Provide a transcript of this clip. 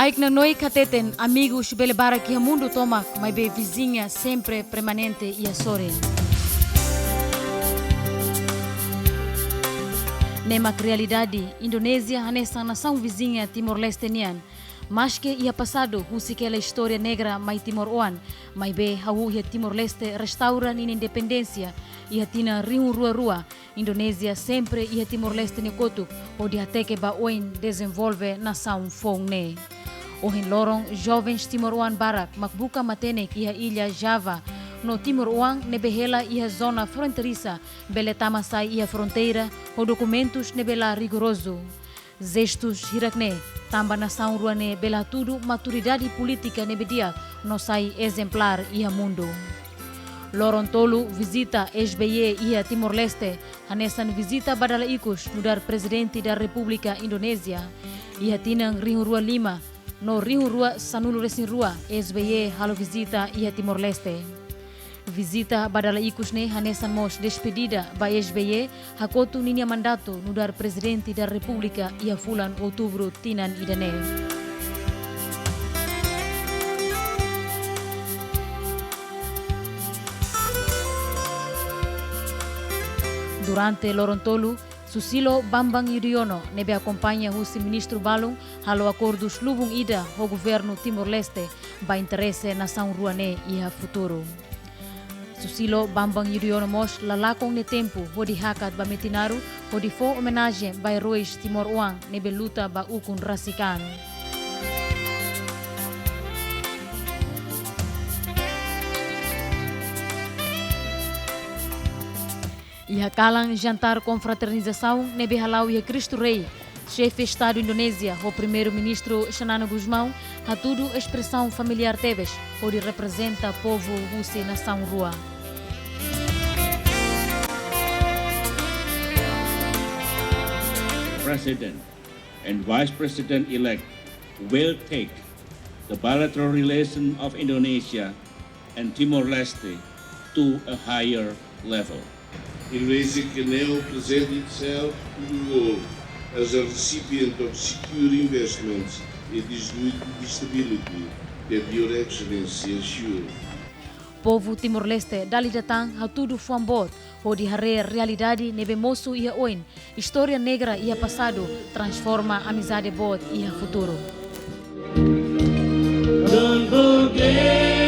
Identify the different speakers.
Speaker 1: Aik na noi kateten, amigos belebara que mundo tomak, mas be vizinha sempre permanente e a soren. Nemak realidade, Indonésia hanesa nação vizinha Timor-Leste nian. Mas que ia passado, husi aquela história negra mai Timor-Oan, mai be hau ia Timor-Leste restaura nin independência, ia tina riu rua-rua, Indonésia sempre ia Timor-Leste nekotuk, onde até que ba oin desenvolve nação fong ne. Ohin lorong jovens Timor-Oan Barak makbuka matenek ia ilha Java, no Timor-Oan nebehela ia zona fronteiriça, bele tamasai ia fronteira, o documentos nebela rigoroso. Zestos hirakne, tamba nação ruane bela tudo maturidade política nebedia, no sai exemplar ia mundo. Lorontolo visita SBY ia Timor-Leste, hanesan visita badala ikus nudar presidente da República Indonésia, ia tinang Rio Rua 5, no Rio Rua Sanulu Resin Rua, SBY halo visita ia Timor-Leste. Visita badala ikus ne hanesan mos despedida ba SBY hakotu ninia mandato nudar presidente da República ia fulan outubro tinan idane. Durante Lorontolo, Susilo Bambang Yudhoyono nebe acompanha o ministro Balung halo acordos lubung ida o governo Timor-Leste ba interesse nação ruane e a futuro. Susilo Bambang Yudhoyono mos lalakong ne tempo hodi hakat ba metinaru hodi fo homenagem ba heróis Timor-Oan nebe luta ba ukun rasikan. Ia kalang jantar confraternização nebe halau ia Cristo Rei, chefe Estado Indonésia, o primeiro-ministro Xanana Gusmão, a tudo expressão familiar Tebes, onde representa povo Husi nação rua.
Speaker 2: President and Vice President-elect will take the bilateral relation of Indonesia and Timor-Leste to a higher level.
Speaker 3: Indonesia can now present itself to the world as a recipient of secure investments and the stability that Your Excellency assured.
Speaker 1: Povo Timor-Leste dali datang a tudo fuambot, onde hare realidade nebe moço ia oin, história negra ia passado, transforma amizade bot ia futuro.
Speaker 2: Don't forget.